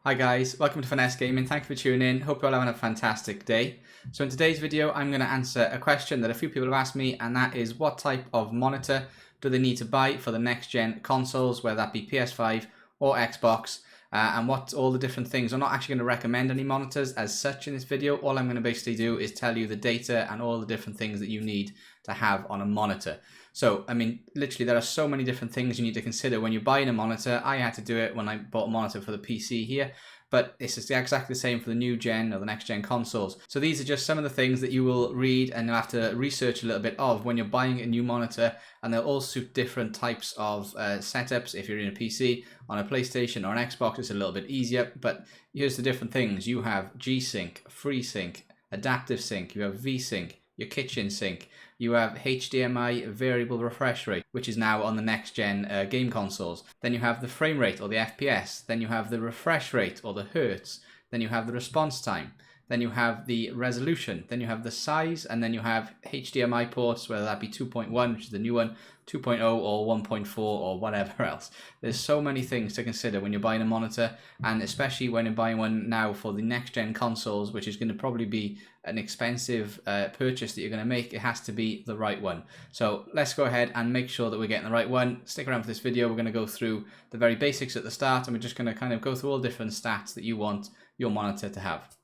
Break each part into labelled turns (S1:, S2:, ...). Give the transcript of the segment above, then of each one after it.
S1: Hi guys, welcome to Finesse Gaming. Thank you for tuning in. Hope you're all having a fantastic day. So in today's video, I'm going to answer a question that a few people have asked me, and that is what type of monitor do they need to buy for the next gen consoles, whether that be PS5 or Xbox, and what all the different things. I'm not actually going to recommend any monitors as such in this video. All I'm going to basically do is tell you the data and all the different things that you need to have on a monitor. So, I mean, literally there are so many different things you need to consider when you're buying a monitor. I had to do it when I bought a monitor for the PC here, but it's exactly the same for the new gen or the next gen consoles. So these are just some of the things that you will read and you'll have to research a little bit of when you're buying a new monitor, and they'll all suit different types of setups. If you're in a PC, on a PlayStation or an Xbox, it's a little bit easier, but here's the different things. You have G-Sync, FreeSync, Adaptive Sync, you have V-Sync, your kitchen sync, you have HDMI variable refresh rate, which is now on the next gen game consoles. Then you have the frame rate or the FPS, then you have the refresh rate or the hertz, then you have the response time, then you have the resolution, then you have the size, and then you have HDMI ports, whether that be 2.1, which is the new one, 2.0 or 1.4 or whatever else. There's so many things to consider when you're buying a monitor, and especially when you're buying one now for the next gen consoles, which is going to probably be an expensive purchase that you're going to make. It has to be the right one. So let's go ahead and make sure that we're getting the right one. Stick around for this video. We're going to go through the very basics at the start, and we're just going to kind of go through all different stats that you want your monitor to have.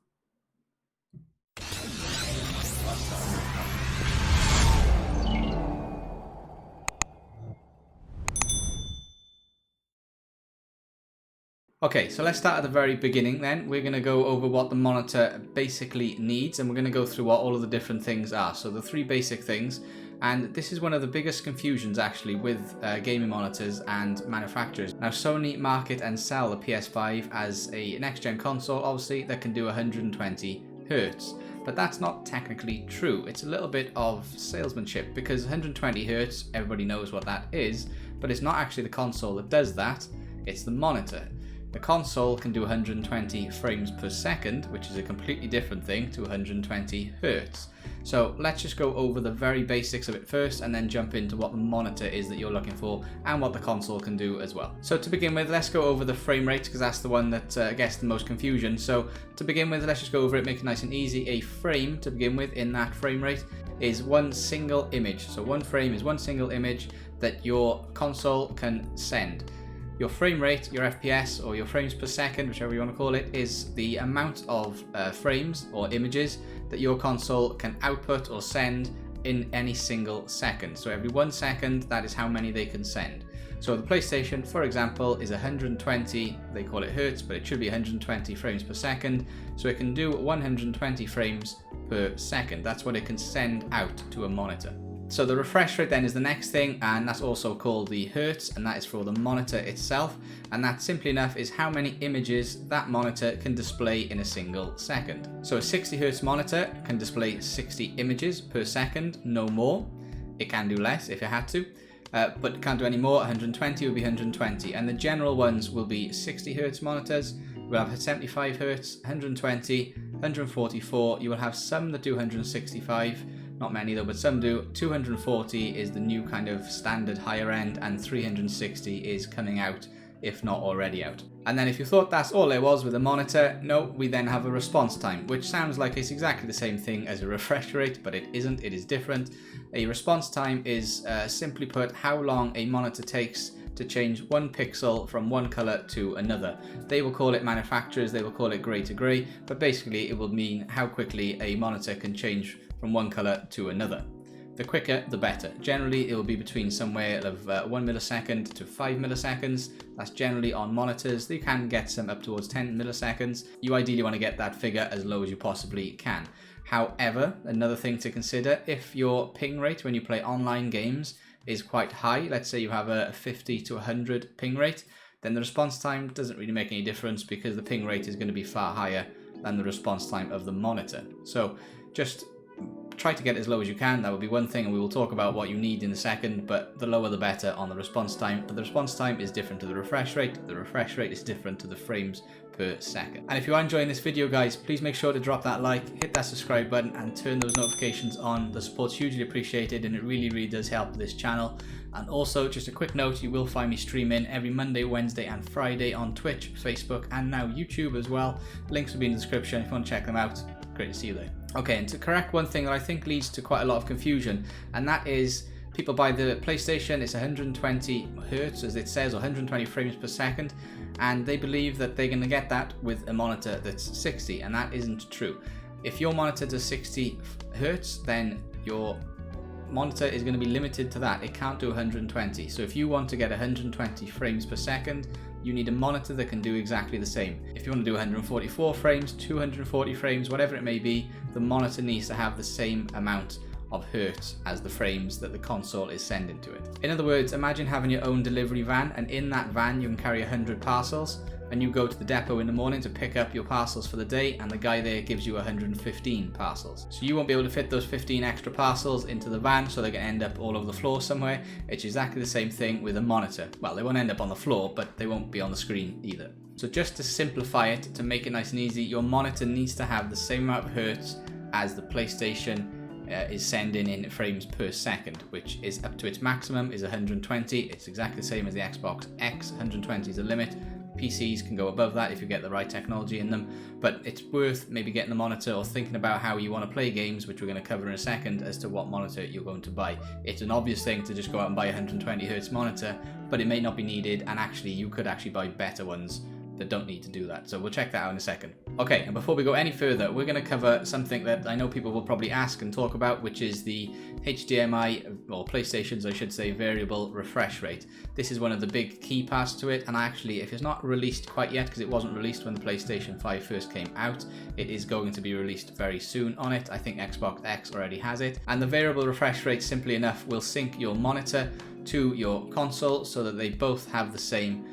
S1: Okay, so let's start at the very beginning then. We're going to go over what the monitor basically needs, and we're going to go through what all of the different things are. So the three basic things, and this is one of the biggest confusions actually with gaming monitors and manufacturers. Now Sony market and sell the PS5 as a next-gen console, obviously, that can do 120 Hertz. But that's not technically true. It's a little bit of salesmanship, because 120 Hertz, everybody knows what that is, but it's not actually the console that does that, it's the monitor. The console can do 120 frames per second, which is a completely different thing to 120 Hertz. So let's just go over the very basics of it first, and then jump into what the monitor is that you're looking for and what the console can do as well. So to begin with, let's go over the frame rate, because that's the one that gets the most confusion. So to begin with, let's just go over it, make it nice and easy. A frame, to begin with, in that frame rate is one single image. So one frame is one single image that your console can send. Your frame rate, your FPS, or your frames per second, whichever you want to call it, is the amount of frames or images that your console can output or send in any single second. So every 1 second, that is how many they can send. So the PlayStation, for example, is 120, they call it Hertz, but it should be 120 frames per second. So it can do 120 frames per second. That's what it can send out to a monitor. So the refresh rate then is the next thing, and that's also called the Hertz, and that is for the monitor itself, and that simply enough is how many images that monitor can display in a single second. So a 60 Hertz monitor can display 60 images per second, no more. It can do less if it had to, but it can't do any more. 120 will be 120, and the general ones will be 60 Hertz monitors. We'll have 75 Hertz, 120, 144. You will have some that do 165. Not many though, but some do. 240 is the new kind of standard higher end, and 360 is coming out, if not already out. And then if you thought that's all there was with a monitor, no, we then have a response time, which sounds like it's exactly the same thing as a refresh rate, but it isn't, it is different. A response time is, simply put, how long a monitor takes to change one pixel from one color to another. They will call it, manufacturers, they will call it gray to gray, but basically it will mean how quickly a monitor can change from one color to another. The quicker, the better. Generally, it will be between somewhere of 1 millisecond to 5 milliseconds. That's generally on monitors. You can get some up towards 10 milliseconds. You ideally want to get that figure as low as you possibly can. However, another thing to consider, if your ping rate when you play online games is quite high, let's say you have a 50 to 100 ping rate, then the response time doesn't really make any difference, because the ping rate is going to be far higher than the response time of the monitor. So just try to get as low as you can. That would be one thing, and we will talk about what you need in a second, but the lower the better on the response time. But the response time is different to the refresh rate. The refresh rate is different to the frames per second. And if you are enjoying this video, guys, please make sure to drop that like, hit that subscribe button, and turn those notifications on. The support's hugely appreciated, and it really does help this channel. And also, just a quick note, you will find me streaming every Monday, Wednesday and Friday on Twitch, Facebook, and now YouTube as well. Links will be in the description if you want to check them out. Great to see you there. Okay, and to correct one thing that I think leads to quite a lot of confusion, and that is people buy the PlayStation, it's 120 Hertz as it says, or 120 frames per second, and they believe that they're going to get that with a monitor that's 60, and that isn't true. If your monitor does 60 Hertz, then your monitor is going to be limited to that. It can't do 120. So if you want to get 120 frames per second, you need a monitor that can do exactly the same. If you want to do 144 frames, 240 frames, whatever it may be, the monitor needs to have the same amount of hertz as the frames that the console is sending to it. In other words, imagine having your own delivery van, and in that van you can carry 100 parcels, and you go to the depot in the morning to pick up your parcels for the day, and the guy there gives you 115 parcels. So you won't be able to fit those 15 extra parcels into the van, so they're going to end up all over the floor somewhere. It's exactly the same thing with a monitor. Well, they won't end up on the floor, but they won't be on the screen either. So just to simplify it, to make it nice and easy, your monitor needs to have the same amount of hertz as the PlayStation is sending in frames per second, which is up to its maximum is 120. It's exactly the same as the XboxX. 120 is the limit. PCs can go above that if you get the right technology in them, but it's worth maybe getting the monitor or thinking about how you want to play games, which we're going to cover in a second, as to what monitor you're going to buy. It's an obvious thing to just go out and buy a 120 Hz monitor, but it may not be needed, and actually you could actually buy better ones that don't need to do that. So we'll check that out in a second. Okay, and before we go any further, we're going to cover something that I know people will probably ask and talk about, which is the HDMI, or PlayStation's I should say, variable refresh rate. This is one of the big key parts to it, and actually if it's not released quite yet, because it wasn't released when the PlayStation 5 first came out, it is going to be released very soon on it. I think XboxX already has it. And the variable refresh rate, simply enough, will sync your monitor to your console so that they both have the same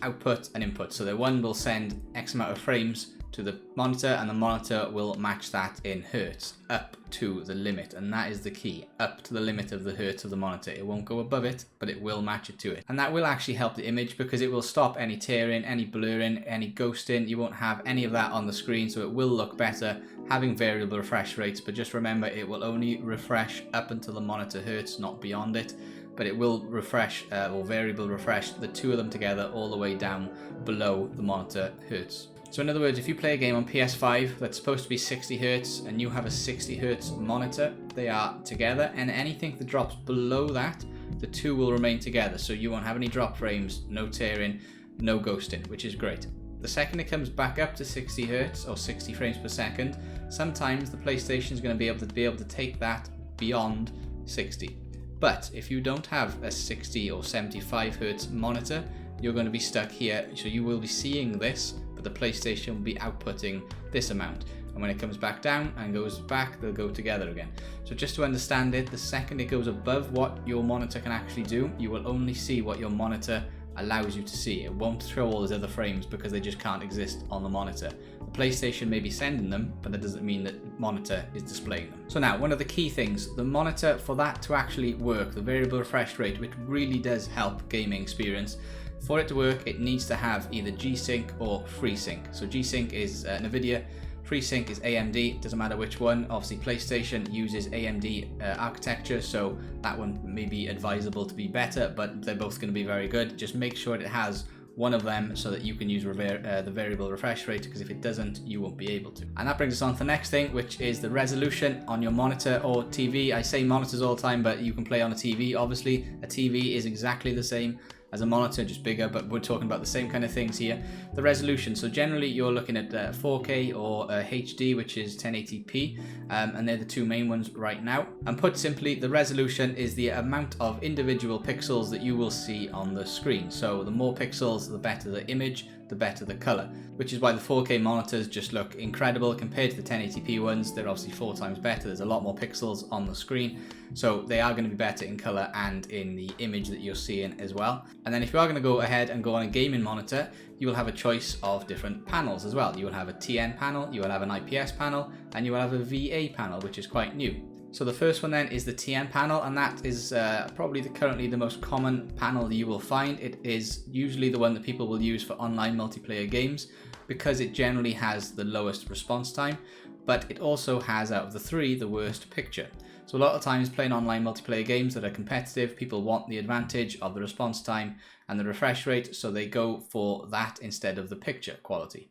S1: output and input. So the one will send X amount of frames to the monitor, and the monitor will match that in hertz up to the limit, and that is the key, up to the limit of the hertz of the monitor. It won't go above it, but it will match it to it, and that will actually help the image because it will stop any tearing, any blurring, any ghosting. You won't have any of that on the screen, so it will look better having variable refresh rates. But just remember, it will only refresh up until the monitor hertz, not beyond it. But it will refresh or variable refresh the two of them together all the way down below the monitor hertz. So in other words, if you play a game on PS5 that's supposed to be 60 Hz and you have a 60 Hz monitor, they are together, and anything that drops below that, the two will remain together. So you won't have any drop frames, no tearing, no ghosting, which is great. The second it comes back up to 60 Hz or 60 frames per second, sometimes the PlayStation is going to be able to take that beyond 60. But if you don't have a 60 or 75 Hz monitor, you're going to be stuck here. So you will be seeing this, but the PlayStation will be outputting this amount. And when it comes back down and goes back, they'll go together again. So just to understand it, the second it goes above what your monitor can actually do, you will only see what your monitor allows you to see. It won't throw all those other frames because they just can't exist on the monitor. The PlayStation may be sending them, but that doesn't mean that the monitor is displaying them. So now, one of the key things, the monitor, for that to actually work, the variable refresh rate, which really does help gaming experience, for it to work, it needs to have either G-Sync or FreeSync. So G-Sync is NVIDIA, FreeSync is AMD, doesn't matter which one. Obviously PlayStation uses AMD architecture, so that one may be advisable to be better, but they're both going to be very good. Just make sure it has one of them so that you can use the variable refresh rate, because if it doesn't, you won't be able to. And that brings us on to the next thing, which is the resolution on your monitor or TV. I say monitors all the time, but you can play on a TV. Obviously, a TV is exactly the same as a monitor, just bigger, but we're talking about the same kind of things here. The resolution, so generally you're looking at 4K or HD, which is 1080p, and they're the two main ones right now. And put simply, the resolution is the amount of individual pixels that you will see on the screen. So the more pixels, the better the image, the better the color, which is why the 4K monitors just look incredible compared to the 1080p ones. They're obviously 4 times better. There's a lot more pixels on the screen, so they are going to be better in color and in the image that you're seeing as well. And then if you are going to go ahead and go on a gaming monitor, you will have a choice of different panels as well. You will have a TN panel, you will have an IPS panel, and you will have a VA panel, which is quite new. So the first one then is the TN panel, and that is probably currently the most common panel that you will find. It is usually the one that people will use for online multiplayer games because it generally has the lowest response time, but it also has, out of the three, the worst picture. So a lot of times playing online multiplayer games that are competitive, people want the advantage of the response time and the refresh rate, so they go for that instead of the picture quality.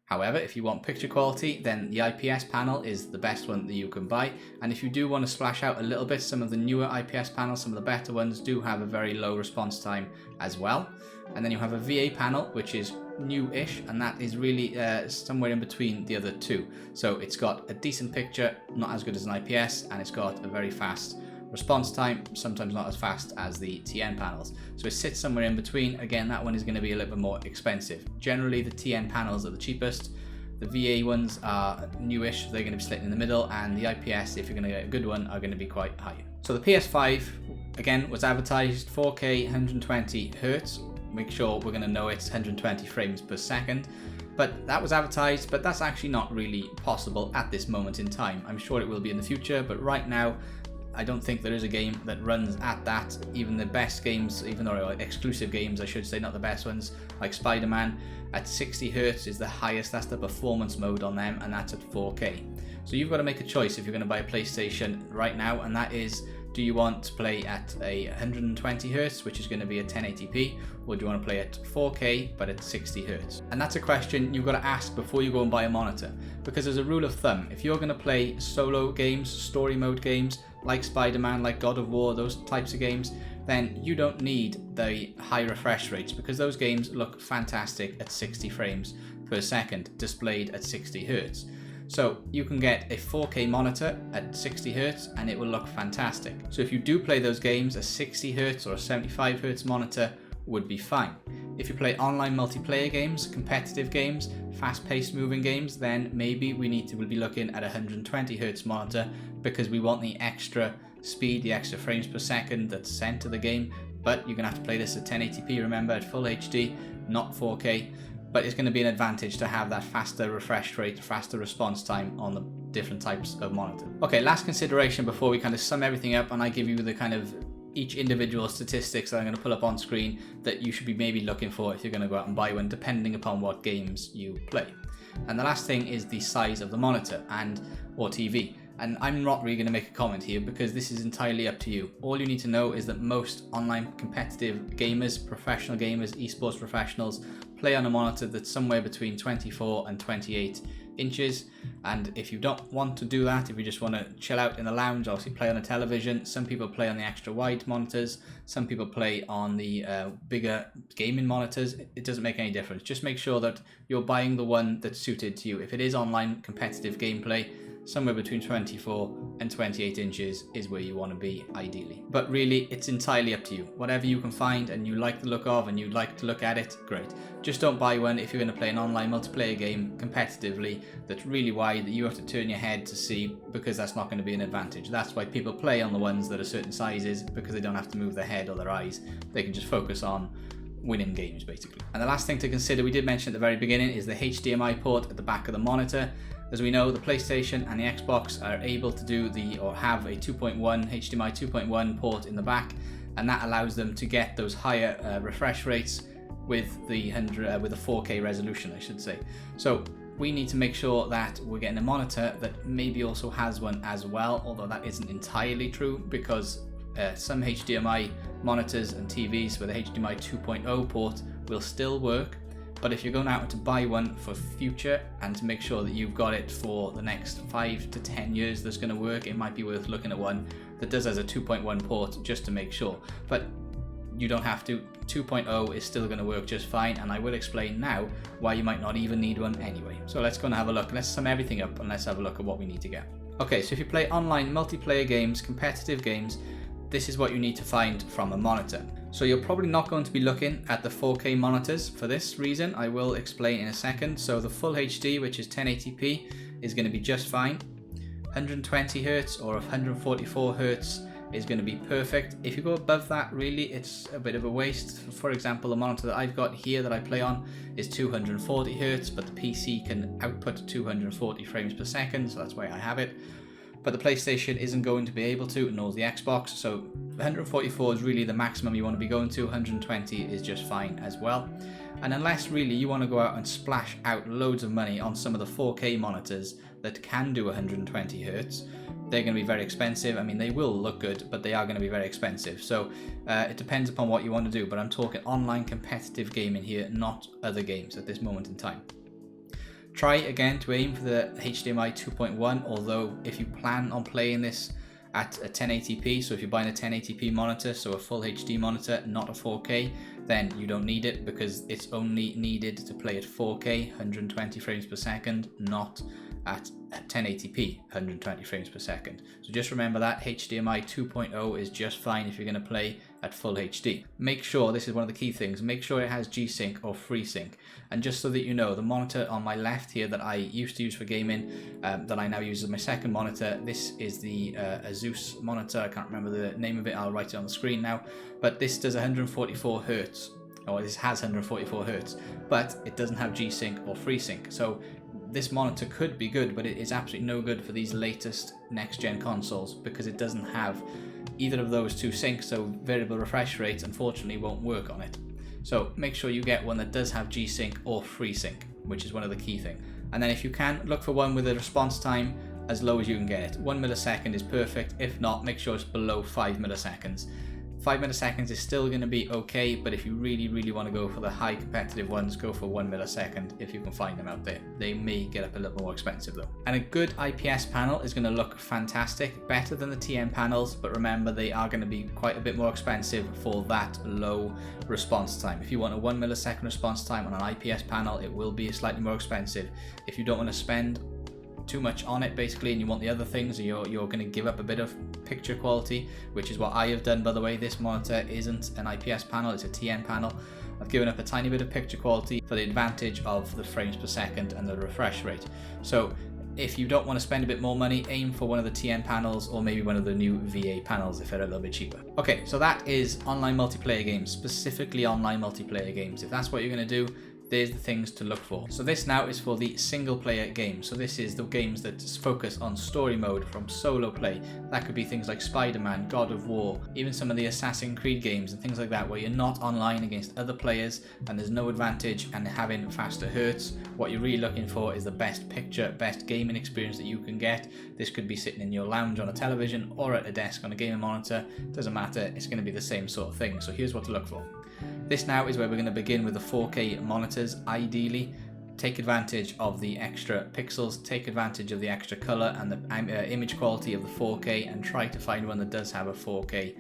S1: However, if you want picture quality, then the IPS panel is the best one that you can buy. And if you do want to splash out a little bit, some of the newer IPS panels, some of the better ones, do have a very low response time as well. And then you have a VA panel, which is new-ish, and that is really somewhere in between the other two. So it's got a decent picture, not as good as an IPS, and it's got a very fast response time, sometimes not as fast as the TN panels. So it sits somewhere in between. Again, that one is going to be a little bit more expensive. Generally, the TN panels are the cheapest. The VA ones are newish, they're going to be sitting in the middle, and the IPS, if you're going to get a good one, are going to be quite high. So the PS5, again, was advertised 4K 120 Hz. Make sure we're going to know it's 120 frames per second. But that was advertised, but that's actually not really possible at this moment in time. I'm sure it will be in the future, but right now, I don't think there is a game that runs at that. Even the best games, even though exclusive games, I should say, not the best ones, like Spider-Man, at 60 Hz is the highest. That's the performance mode on them, and that's at 4K. So you've got to make a choice if you're going to buy a PlayStation right now, and that is, do you want to play at a 120 Hz, which is going to be at 1080p, or do you want to play at 4K but at 60 Hz? And that's a question you've got to ask before you go and buy a monitor, because as a rule of thumb, if you're going to play solo games, story mode games, like Spider-Man, like God of War, those types of games, then you don't need the high refresh rates, because those games look fantastic at 60 frames per second, displayed at 60 Hz. So you can get a 4K monitor at 60 Hz and it will look fantastic. So if you do play those games, a 60 Hz or a 75 Hz monitor would be fine. If you play online multiplayer games, competitive games, fast-paced moving games, then maybe we'll be looking at a 120 Hz monitor, because we want the extra speed, the extra frames per second that's sent to the game. But you're going to have to play this at 1080p, remember, at full HD, not 4K. But it's going to be an advantage to have that faster refresh rate, faster response time on the different types of monitor. Okay, last consideration before we kind of sum everything up and I give you the kind of each individual statistics that I'm going to pull up on screen that you should be maybe looking for if you're going to go out and buy one, depending upon what games you play. And the last thing is the size of the monitor or TV. And I'm not really going to make a comment here because this is entirely up to you. All you need to know is that most online competitive gamers, professional gamers, esports professionals, play on a monitor that's somewhere between 24 and 28 inches. And if you don't want to do that, if you just want to chill out in the lounge, obviously play on a television. Some people play on the extra wide monitors. Some people play on the bigger gaming monitors. It doesn't make any difference. Just make sure that you're buying the one that's suited to you. If it is online competitive gameplay, somewhere between 24 and 28 inches is where you want to be ideally. But really, it's entirely up to you. Whatever you can find and you like the look of and you like to look at it, great. Just don't buy one if you're going to play an online multiplayer game competitively that's really wide that you have to turn your head to see, because that's not going to be an advantage. That's why people play on the ones that are certain sizes, because they don't have to move their head or their eyes. They can just focus on winning games, basically. And the last thing to consider, we did mention at the very beginning, is the HDMI port at the back of the monitor. As we know, the PlayStation and the Xbox are able to do have a 2.1 HDMI 2.1 port in the back, and that allows them to get those higher refresh rates with the 4K resolution, I should say. So we need to make sure that we're getting a monitor that maybe also has one as well, although that isn't entirely true, because some HDMI monitors and TVs with a HDMI 2.0 port will still work. But if you're going out to buy one for future and to make sure that you've got it for the next 5 to 10 years that's going to work, it might be worth looking at one that does has a 2.1 port just to make sure. But you don't have to. 2.0 is still going to work just fine, and I will explain now why you might not even need one anyway. So let's go and have a look. Let's sum everything up and let's have a look at what we need to get. Okay, so if you play online multiplayer games, competitive games, this is what you need to find from a monitor. So you're probably not going to be looking at the 4K monitors for this reason. I will explain in a second. So the full HD, which is 1080p, is going to be just fine. 120 Hz or 144 Hz is going to be perfect. If you go above that, really it's a bit of a waste. For example, the monitor that I've got here that I play on is 240 Hz, but the PC can output 240 frames per second, so that's why I have it. But the PlayStation isn't going to be able to, nor the Xbox, so 144 is really the maximum you want to be going to. 120 is just fine as well. And unless really you want to go out and splash out loads of money on some of the 4K monitors that can do 120 Hz, they're going to be very expensive. I mean, they will look good, but they are going to be very expensive. So it depends upon what you want to do, but I'm talking online competitive gaming here, not other games at this moment in time. Try again to aim for the HDMI 2.1, although if you plan on playing this at a 1080p, so if you're buying a 1080p monitor, so a full HD monitor, not a 4K, then you don't need it, because it's only needed to play at 4K, 120 frames per second, not at 1080p, 120 frames per second. So just remember that HDMI 2.0 is just fine if you're going to play at full HD. Make sure, this is one of the key things, make sure it has G-Sync or FreeSync. And just so that you know, the monitor on my left here that I used to use for gaming, that I now use as my second monitor, this is the Asus monitor. I can't remember the name of it, I'll write it on the screen now. But this does 144 Hz, or this has 144 Hz, but it doesn't have G-Sync or FreeSync. So this monitor could be good, but it is absolutely no good for these latest next-gen consoles because it doesn't have either of those two syncs, so variable refresh rate unfortunately won't work on it. So make sure you get one that does have G-Sync or FreeSync, which is one of the key things. And then if you can, look for one with a response time as low as you can get it. 1 millisecond is perfect. If not, make sure it's below 5 milliseconds. 5 milliseconds is still going to be okay, but if you really want to go for the high competitive ones, go for 1 millisecond if you can find them out there. They may get up a little more expensive though. And a good IPS panel is going to look fantastic, better than the TN panels, but remember they are going to be quite a bit more expensive for that low response time. If you want a 1 millisecond response time on an IPS panel, it will be slightly more expensive. If you don't want to spend too much on it basically and you want the other things, you're going to give up a bit of picture quality, which is what I have done, by the way. This monitor isn't an IPS panel, it's a TN panel. I've given up a tiny bit of picture quality for the advantage of the frames per second and the refresh rate. So if you don't want to spend a bit more money, aim for one of the TN panels or maybe one of the new VA panels if they're a little bit cheaper. Okay, so that is online multiplayer games, specifically online multiplayer games. If that's what you're going to do, there's the things to look for. So this now is for the single player games. So this is the games that focus on story mode from solo play. That could be things like Spider-Man, God of War, even some of the Assassin's Creed games and things like that, where you're not online against other players and there's no advantage and having faster hertz. What you're really looking for is the best picture, best gaming experience that you can get. This could be sitting in your lounge on a television or at a desk on a gaming monitor. Doesn't matter, it's going to be the same sort of thing. So here's what to look for. This now is where we're going to begin with the 4K monitors. Ideally, take advantage of the extra pixels, take advantage of the extra color and the image quality of the 4K, and try to find one that does have a 4K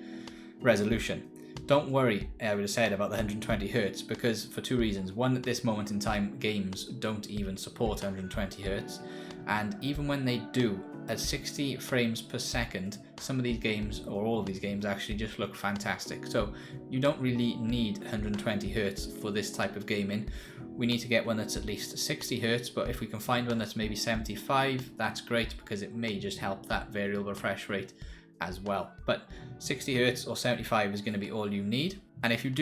S1: resolution. Don't worry, I would have said, about the 120 Hz, because for two reasons. One, at this moment in time, games don't even support 120 Hz, and even when they do, at 60 frames per second, some of these games, or all of these games, actually just look fantastic. So you don't really need 120 Hz for this type of gaming. We need to get one that's at least 60 Hz, but if we can find one that's maybe 75, that's great, because it may just help that variable refresh rate as well. But 60 Hz or 75 is going to be all you need. And if you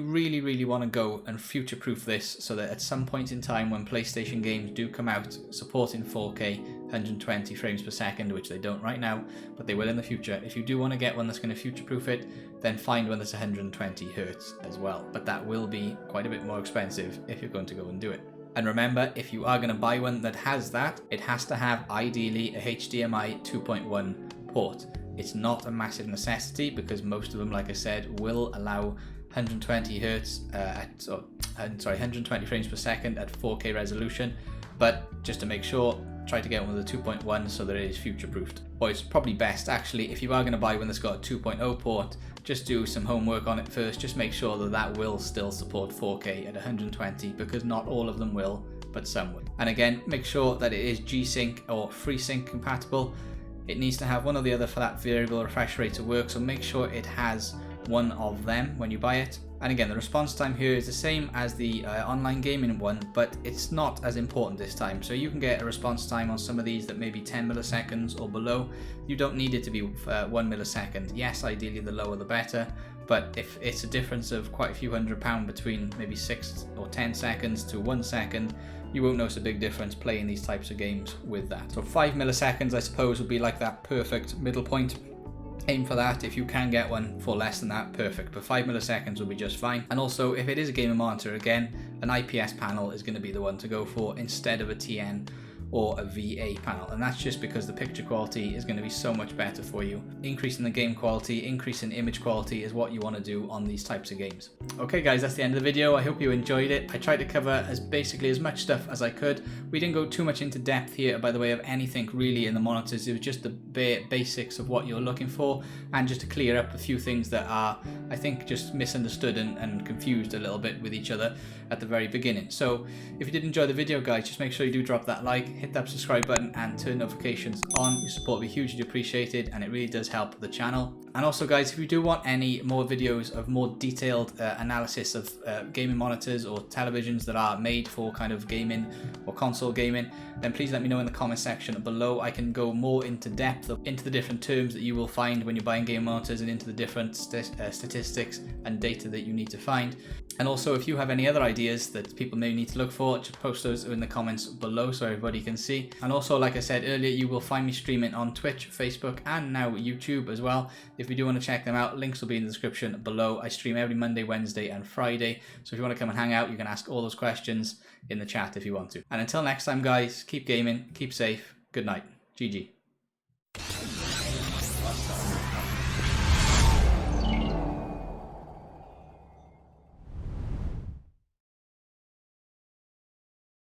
S1: really want to go and future-proof this so that at some point in time when PlayStation games do come out supporting 4K 120 frames per second, which they don't right now, but they will in the future, if you do want to get one that's going to future-proof it, then find one that's 120 Hz as well. But that will be quite a bit more expensive if you're going to go and do it. And remember, if you are going to buy one that has that, it has to have ideally a HDMI 2.1 port. It's not a massive necessity because most of them, like I said, will allow 120 Hz 120 frames per second at 4K resolution, but just to make sure, try to get one with a 2.1 so that it is future-proofed. Or it's probably best, actually, if you are going to buy one that's got a 2.0 port, just do some homework on it first, just make sure that that will still support 4K at 120, because not all of them will, but some will. And again, make sure that it is G-Sync or FreeSync compatible. It needs to have one or the other for that variable refresh rate to work, so make sure it has one of them when you buy it. And again, the response time here is the same as the online gaming one, but it's not as important this time. So you can get a response time on some of these that may be 10 milliseconds or below. You don't need it to be 1 millisecond. Yes, ideally the lower the better, but if it's a difference of quite a few £100 between maybe 6 or 10 seconds to 1 second, you won't notice a big difference playing these types of games with that. So 5 milliseconds I suppose would be like that perfect middle point. Aim for that. If you can get one for less than that, perfect, but 5 milliseconds will be just fine. And also, if it is a gaming monitor, again, an IPS panel is going to be the one to go for instead of a TN or a VA panel, and that's just because the picture quality is going to be so much better for you. Increasing the game quality, increasing image quality is what you want to do on these types of games. Okay guys, that's the end of the video. I hope you enjoyed it. I tried to cover basically as much stuff as I could. We didn't go too much into depth here by the way of anything really in the monitors. It was just the bare basics of what you're looking for, and just to clear up a few things that are, I think, just misunderstood and confused a little bit with each other at the very beginning. So if you did enjoy the video guys, just make sure you do drop that like, hit that subscribe button and turn notifications on. Your support will be hugely appreciated and it really does help the channel. And also guys, if you do want any more videos of more detailed analysis of gaming monitors or televisions that are made for kind of gaming or console gaming, then please let me know in the comment section below. I can go more into depth into the different terms that you will find when you're buying gaming monitors and into the different statistics and data that you need to find. And also, if you have any other ideas that people may need to look for, just post those in the comments below so everybody can see. And also, like I said earlier, you will find me streaming on Twitch, Facebook, and now YouTube as well. If you do want to check them out, links will be in the description below. I stream every Monday, Wednesday, and Friday. So if you want to come and hang out, you can ask all those questions in the chat if you want to. And until next time, guys, keep gaming, keep safe, good night. GG.